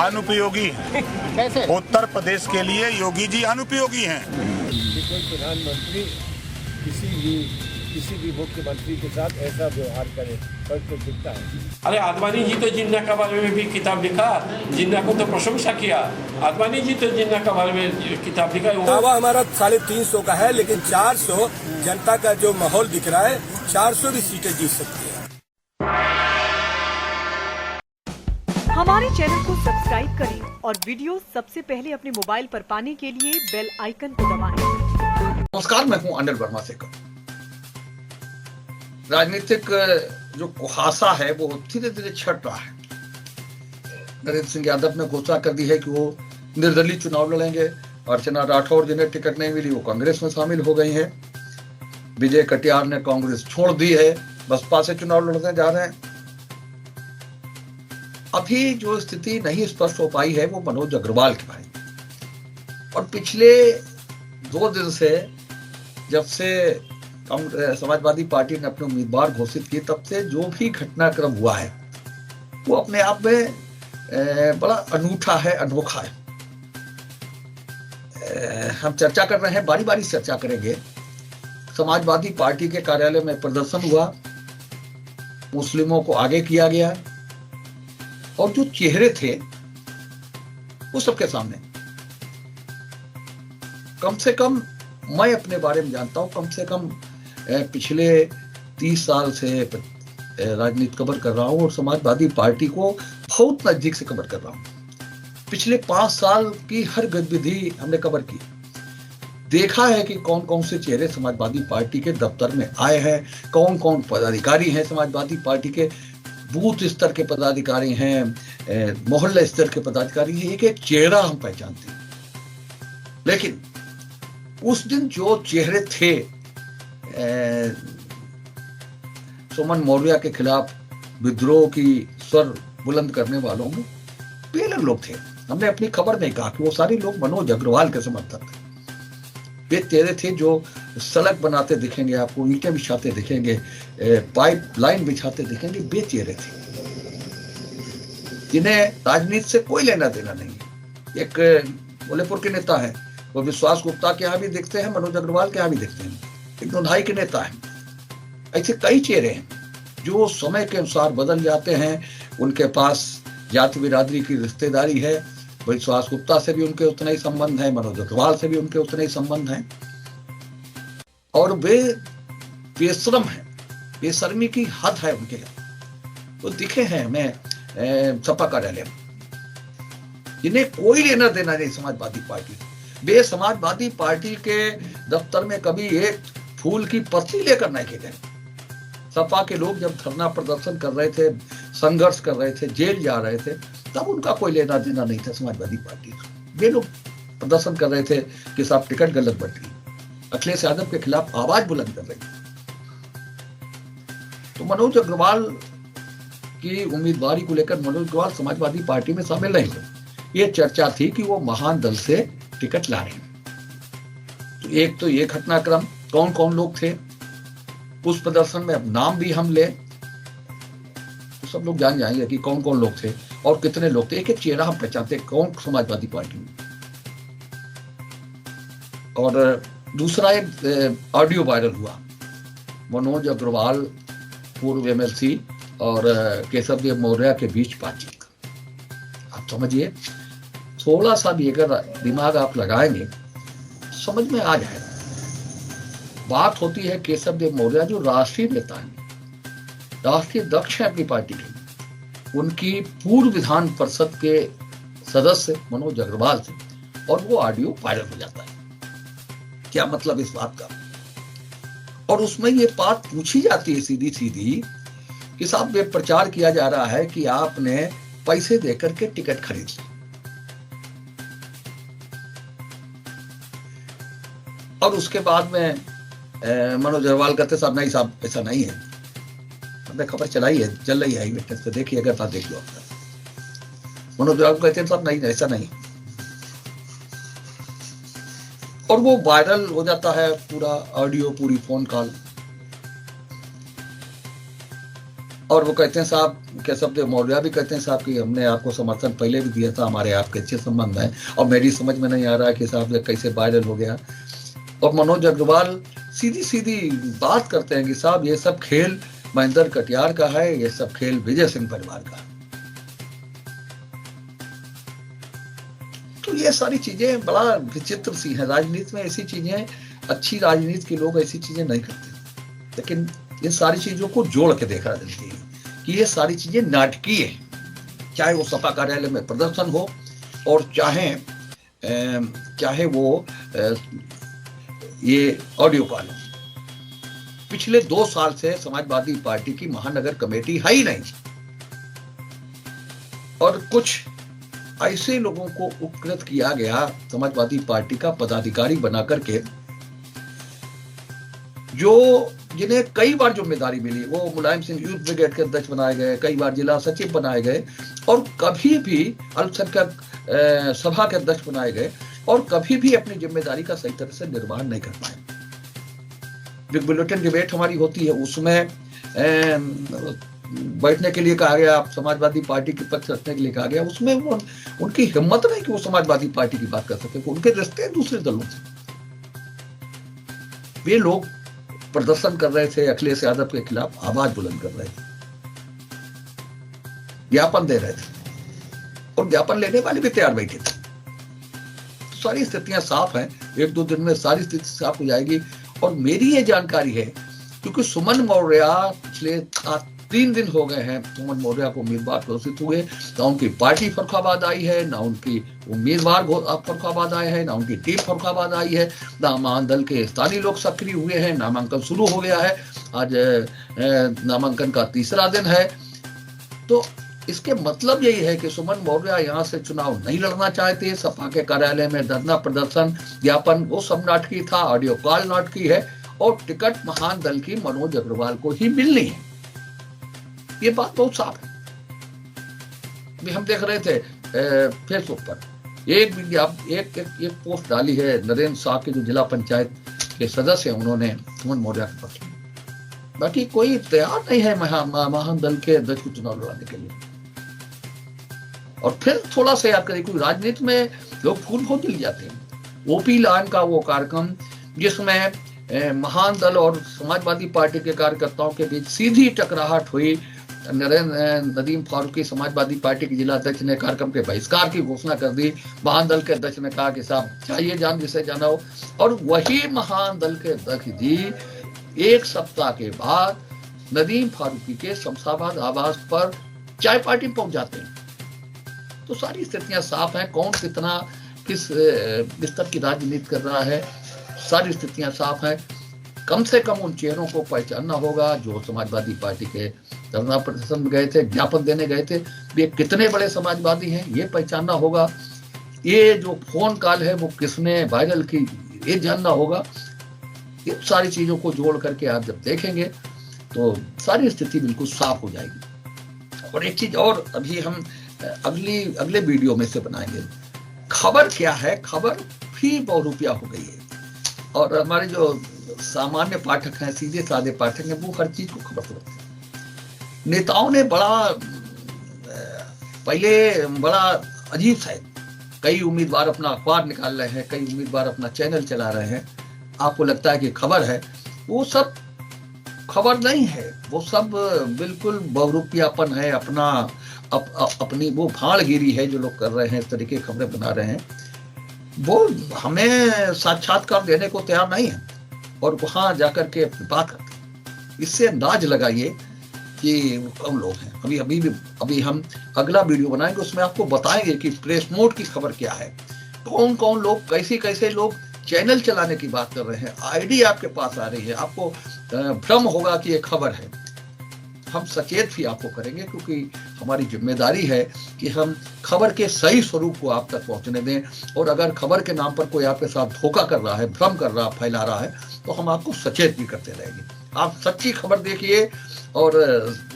अनुपयोगी। कैसे? उत्तर प्रदेश के लिए योगी जी अनुपयोगी हैं। कोई प्रधानमंत्री किसी भी मुख्यमंत्री के साथ ऐसा व्यवहार करे तो दिखता है। अरे आडवाणी जी तो जिन्ना के बारे में भी किताब लिखा, जिन्ना को तो प्रशंसा किया। आडवाणी जी तो जिन्ना के बारे में किताब लिखा। दावा हमारा 350 का है, लेकिन 400 जनता का जो माहौल दिख रहा है, 400 भी सीटें जीत सकती है। हमारे चैनल को सब्सक्राइब करें और वीडियो सबसे पहले अपने मोबाइल पर पाने के लिए बेल आइकन को दबाएं। नमस्कार, मैं हूं अनिल वर्मा शेखर। राजनीतिक जो कुहासा है वो धीरे धीरे छट रहा है। नरेंद्र सिंह यादव ने घोषणा कर दी है कि वो निर्दलीय चुनाव लड़ेंगे। अर्चना राठौर जिन्हें टिकट नहीं मिली वो कांग्रेस में शामिल हो गई हैं। विजय कटियार ने कांग्रेस छोड़ दी है, बसपा से चुनाव लड़ने जा रहे हैं। अभी जो स्थिति नहीं स्पष्ट हो पाई है वो मनोज अग्रवाल की भाई। और पिछले 2 दिन से जब से समाजवादी पार्टी ने अपने उम्मीदवार घोषित किए, तब से जो भी घटनाक्रम हुआ है वो अपने आप में बड़ा अनूठा है, अनोखा है। हम चर्चा कर रहे हैं, बारी बारी से चर्चा करेंगे। समाजवादी पार्टी के कार्यालय में प्रदर्शन हुआ, मुस्लिमों को आगे किया गया और जो चेहरे थे वो सबके सामने। कम से कम मैं अपने बारे में जानता हूं, कम से कम पिछले 30 साल से राजनीति कवर कर रहा हूं और समाजवादी पार्टी को बहुत नजदीक से कवर कर रहा हूं। पिछले 5 साल की हर गतिविधि हमने कवर की। देखा है कि कौन कौन से चेहरे समाजवादी पार्टी के दफ्तर में आए हैं, कौन कौन पदाधिकारी हैं समाजवादी पार्टी के, बूथ स्तर के पदाधिकारी हैं, मोहल्ला स्तर के पदाधिकारी हैं। एक एक चेहरा हम पहचानते हैं। लेकिन उस दिन जो चेहरे थे सुमन मौर्य के खिलाफ विद्रोह की स्वर बुलंद करने वालों में बेलग लोग थे। हमने अपनी खबर में कहा कि वो सारे लोग मनोज अग्रवाल के समर्थक थे। वे चेहरे थे जो सड़क बनाते दिखेंगे, आपको ईंटें बिछाते दिखेंगे, पाइप लाइन बिछाते दिखेंगे। वे चेहरे थे जिन्हें राजनीति से कोई लेना देना नहीं। एक बोलेपुर के नेता है, वो विश्वास गुप्ता के यहाँ भी दिखते हैं, मनोज अग्रवाल के यहाँ भी दिखते हैं। एक दोधाई के नेता है। ऐसे कई चेहरे हैं जो समय के अनुसार बदल जाते हैं। उनके पास जाति बिरादरी की रिश्तेदारी है। विश्वास गुप्ता से भी उनके उतने ही संबंध है, मनोज अग्रवाल से भी उनके उतने ही संबंध हैं। और वे बेशरम हैं, बेशर्मी की हद है उनके। वो दिखे हैं हमें सपा कार्यालय में, जिन्हें कोई लेना देना नहीं समाजवादी पार्टी। वे समाजवादी पार्टी के दफ्तर में कभी एक फूल की पत्ती लेकर नहीं गए। सपा के लोग जब धरना प्रदर्शन कर रहे थे, संघर्ष कर रहे थे, जेल जा रहे थे, तब उनका कोई लेना देना नहीं था समाजवादी पार्टी से। वे लोग प्रदर्शन कर रहे थे कि साहब टिकट गलत बट गई, अखिलेश यादव के खिलाफ आवाज बुलंद कर रही। तो मनोज अग्रवाल की उम्मीदवारी को लेकर मनोज अग्रवाल समाजवादी पार्टी में शामिल नहीं थे। ये चर्चा थी कि वो महान दल से टिकट ला रहे हैं। तो एक तो ये घटनाक्रम, कौन कौन लोग थे उस प्रदर्शन में, अब नाम भी हम ले तो सब लोग जान जाएंगे कि कौन कौन लोग थे और कितने लोग थे। एक एक चेहरा हम पहचानते कौन समाजवादी पार्टी में। और दूसरा एक ऑडियो वायरल हुआ, मनोज अग्रवाल पूर्व एमएलसी और केशव देव मौर्य के बीच बातचीत। आप समझिए, थोड़ा सा भी अगर दिमाग आप लगाएंगे समझ में आ जाएगा। बात होती है केशव देव मौर्य जो राष्ट्रीय नेता हैं, राष्ट्रीय अध्यक्ष हैं अपनी पार्टी के, उनकी पूर्व विधान परिषद के सदस्य मनोज अग्रवाल से, और वो ऑडियो वायरल हो जाता है। क्या मतलब इस बात का? और उसमें ये बात पूछी जाती है सीधी सीधी कि साहब ये प्रचार किया जा रहा है कि आपने पैसे देकर के टिकट खरीद ली। और उसके बाद में मनोज अग्रवाल कहते साहब नहीं साहब ऐसा नहीं है, हमने खबर चलाई है, चल रही है विटनेस पे, देखिए अगर था देख लो आपका। मनोज अग्रवाल कहते हैं साहब नहीं ऐसा नहीं। और वो वायरल हो जाता है पूरा ऑडियो, पूरी फोन कॉल। और वो कहते हैं साहब, केशव मौर्य भी कहते हैं साहब कि हमने आपको समर्थन पहले भी दिया था, हमारे आपके अच्छे संबंध हैं, और मेरी समझ में नहीं आ रहा है कि साहब ये कैसे वायरल हो गया। और मनोज अग्रवाल सीधी सीधी बात करते हैं कि साहब ये सब खेल महेंद्र कटियार का है, ये सब खेल विजय सिंह परिवार का। तो ये सारी चीजें बड़ा विचित्र सी हैं। राजनीति में ऐसी चीजें, अच्छी राजनीति के लोग ऐसी चीजें नहीं करते, लेकिन ये सारी चीजों को जोड़ के देखा जाती है कि ये सारी चीजें नाटकीय है। चाहे वो सपा कार्यालय में प्रदर्शन हो और चाहे वो ये ऑडियो कॉल। पिछले 2 साल से समाजवादी पार्टी की महानगर कमेटी है ही नहीं, और कुछ ऐसे लोगों को उपकृत किया गया समाजवादी पार्टी का पदाधिकारी बना करके, जिन्हें कई बार जिम्मेदारी मिली। वो मुलायम सिंह यूथ ब्रिगेड के अध्यक्ष बनाए गए, कई बार जिला सचिव बनाए गए, और कभी भी अल्पसंख्यक सभा के अध्यक्ष बनाए गए, और कभी भी अपनी जिम्मेदारी का सही तरह से निर्वहन नहीं कर पाए। बिग बुलेटिन डिबेट हमारी होती है, उसमें बैठने के लिए कहा गया, समाजवादी पार्टी के पक्ष रखने के लिए कहा गया, उसमें उनकी हिम्मत नहीं कि वो समाजवादी पार्टी की बात कर सके। उनके रिश्ते दूसरे दलों से। वे लोग प्रदर्शन कर रहे थे, अखिलेश यादव के खिलाफ आवाज बुलंद कर रहे थे, ज्ञापन दे रहे थे, और ज्ञापन लेने वाले भी तैयार बैठे थे। तो सारी स्थितियां साफ हैं, 1-2 दिन में सारी स्थिति साफ हो जाएगी। और मेरी ये जानकारी है, क्योंकि सुमन मौर्य पिछले 3 दिन हो गए हैं सुमन मौर्य को उम्मीदवार घोषित हुए, ना उनकी पार्टी फर्रुखाबाद आई है, ना उनकी उम्मीदवार फर्रुखाबाद आए हैं, ना उनकी टीम फर्रुखाबाद आई है, ना महादल के स्थानीय लोग सक्रिय हुए हैं, नामांकन शुरू हो गया है। आज नामांकन का 3रा दिन है। तो इसके मतलब यही है कि सुमन मौर्य यहाँ से चुनाव नहीं लड़ना चाहते। सपा के कार्यालय में धरना प्रदर्शन, ज्ञापन, वो सब नाटकी था, ऑडियो कॉल नाटकी है, और टिकट महान दल की मनोज अग्रवाल को ही मिलनी है। ये बात बहुत साफ है। भी हम देख रहे थे फेसबुक पर एक पोस्ट डाली है नरेंद्र साहब के, जो जिला पंचायत के सदस्य हैं, उन्होंने सुमन मौर्य के पक्ष में। बाकी कोई तैयार नहीं है महान दल के अध्यक्ष को चुनाव लड़ाने के लिए। और फिर थोड़ा सा याद करें, कोई राजनीति में लोग फूल बहुत जल जाते हैं। ओपी लान का वो कार्यक्रम, जिसमें महान दल और समाजवादी पार्टी के कार्यकर्ताओं के बीच सीधी टकराहट हुई। नदीम फारूकी समाजवादी पार्टी के जिला अध्यक्ष ने कार्यक्रम के बहिष्कार की घोषणा कर दी। महान दल के अध्यक्ष ने कहा कि साहब चाहिए जान जिसे जाना हो। और वही महान दल के अध्यक्ष जी 1 सप्ताह के बाद नदीम फारूकी के शमशाबाद आवास पर चाय पार्टी पहुंच जाते हैं। तो सारी स्थितियां साफ हैं, कौन कितना किस स्तर की राजनीति कर रहा है, सारी स्थितियां साफ हैं। कम से कम उन चेहरों को पहचानना होगा जो समाजवादी पार्टी के धरना प्रदर्शन में गए थे, ज्ञापन देने गए थे। ये कितने बड़े समाजवादी हैं ये पहचानना होगा। ये जो फोन कॉल है वो किसने वायरल की ये जानना होगा। इन सारी चीजों को जोड़ करके आप जब देखेंगे तो सारी स्थिति बिल्कुल साफ हो जाएगी। और एक चीज और अभी हम अगले वीडियो में से बनाएंगे। खबर क्या है, खबर भी बहुरूपिया हो गई है। और हमारे जो सामान्य पाठक हैं, सीधे साधे पाठक हैं, वो हर चीज को खबर समझते हैं। नेताओं ने पहले बड़ा अजीब सा है, कई उम्मीदवार अपना अखबार निकाल रहे हैं, कई उम्मीदवार अपना चैनल चला रहे हैं। आपको लगता है कि खबर है, वो सब खबर नहीं है, वो सब बिल्कुल बहुरूपियापन है, अपनी वो भाड़गिरी है जो लोग कर रहे हैं, इस तरीके की खबरें बना रहे हैं। वो हमें साक्षात्कार देने को तैयार नहीं है और वहां जाकर के बात करते हैं। इससे अंदाज लगाइए कि वो कौन लोग हैं। अभी हम अगला वीडियो बनाएंगे, उसमें आपको बताएंगे कि प्रेस नोट की खबर क्या है, कौन कौन लोग, कैसे लोग चैनल चलाने की बात कर रहे हैं, आईडी आपके पास आ रही है, आपको भ्रम होगा कि ये खबर है। हम सचेत भी आपको करेंगे, क्योंकि हमारी जिम्मेदारी है कि हम खबर के सही स्वरूप को आप तक पहुंचने दें। और अगर खबर के नाम पर कोई आपके साथ धोखा कर रहा है, भ्रम कर रहा, फैला रहा है, तो हम आपको सचेत भी करते रहेंगे। आप सच्ची खबर देखिए और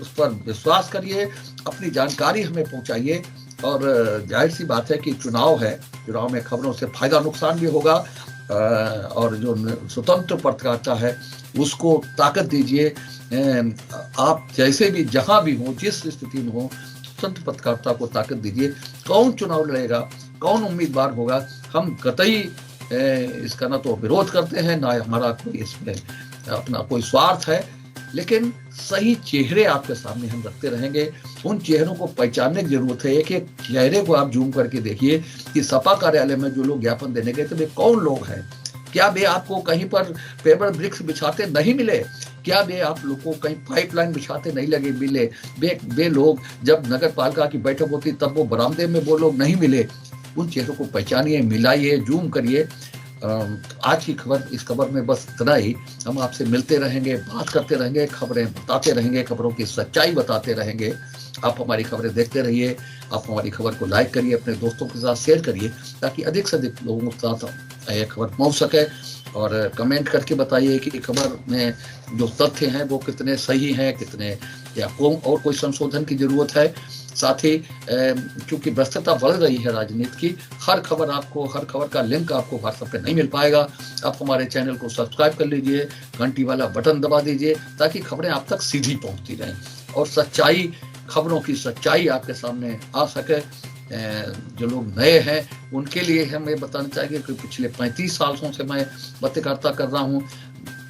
उस पर विश्वास करिए, अपनी जानकारी हमें पहुंचाइए। और जाहिर सी बात है कि चुनाव है, चुनाव में खबरों से फायदा नुकसान भी होगा। और जो स्वतंत्र पत्रकारिता है उसको ताकत दीजिए। आप जैसे भी जहां भी हो, जिस स्थिति में हो, स्वतंत्र पत्रकारिता को ताकत दीजिए। कौन चुनाव लड़ेगा, कौन उम्मीदवार होगा, हम कतई इसका ना तो विरोध करते हैं, ना हमारा कोई इसमें अपना कोई स्वार्थ है, लेकिन सही चेहरे आपके सामने हम रखते रहेंगे। उन चेहरों को पहचानने की जरूरत है। एक एक चेहरे को आप जूम करके देखिए कि सपा कार्यालय में जो लोग ज्ञापन देने गए थे वे कौन लोग हैं। क्या वे आपको कहीं पर पेपर ब्रिक्स बिछाते नहीं मिले? क्या वे आप लोग को कहीं पाइपलाइन बिछाते नहीं लगे मिले? वे लोग जब नगर पालिका की बैठक होती तब वो बरामदे में वो लोग नहीं मिले। उन चेहरों को पहचानिए, मिलाइए, जूम करिए। आज की खबर, इस खबर में बस इतना ही। हम आपसे मिलते रहेंगे, बात करते रहेंगे, खबरें बताते रहेंगे, खबरों की सच्चाई बताते रहेंगे। आप हमारी खबरें देखते रहिए। आप हमारी खबर को लाइक करिए, अपने दोस्तों के साथ शेयर करिए, ताकि अधिक से अधिक लोगों के साथ यह खबर पहुंच सके। और कमेंट करके बताइए कि खबर में जो तथ्य हैं वो कितने सही हैं, कितने या और कोई संशोधन की जरूरत है। साथ ही क्योंकि व्यस्तता बढ़ रही है राजनीति की, हर खबर का लिंक आपको व्हाट्सएप पे नहीं मिल पाएगा। आप हमारे चैनल को सब्सक्राइब कर लीजिए, घंटी वाला बटन दबा दीजिए, ताकि खबरें आप तक सीधी पहुंचती रहें और खबरों की सच्चाई आपके सामने आ सके। जो लोग नए हैं उनके लिए हम ये बताना चाहेंगे कि पिछले 35 सालों से मैं पत्रकारिता कर रहा हूँ।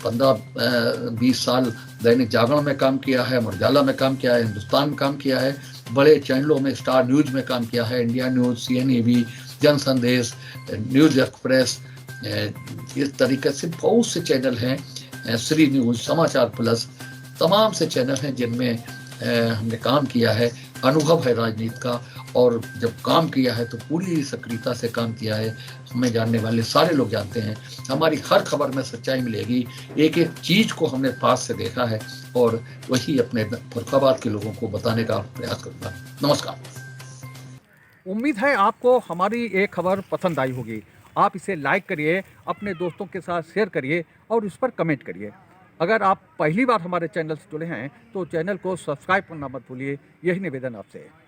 15-20 साल दैनिक जागरण में काम किया है, अमर उजाला में काम किया है, हिंदुस्तान में काम किया है, बड़े चैनलों में स्टार न्यूज में काम किया है, इंडिया न्यूज, CNAB, जन संदेश, न्यूज एक्सप्रेस, इस तरीके से बहुत से चैनल हैं, श्री न्यूज, समाचार प्लस, तमाम से चैनल हैं जिनमें हमने काम किया है। अनुभव है राजनीति का, और जब काम किया है तो पूरी सक्रियता से काम किया है। हमें जानने वाले सारे लोग जानते हैं हमारी हर खबर में सच्चाई मिलेगी। एक एक चीज को हमने पास से देखा है और वही अपने फर्रुखाबाद के लोगों को बताने का प्रयास करूंगा। नमस्कार। उम्मीद है आपको हमारी ये खबर पसंद आई होगी। आप इसे लाइक करिए, अपने दोस्तों के साथ शेयर करिए और उस पर कमेंट करिए। अगर आप पहली बार हमारे चैनल से जुड़े हैं तो चैनल को सब्सक्राइब करना मत भूलिए। यही निवेदन आपसे है।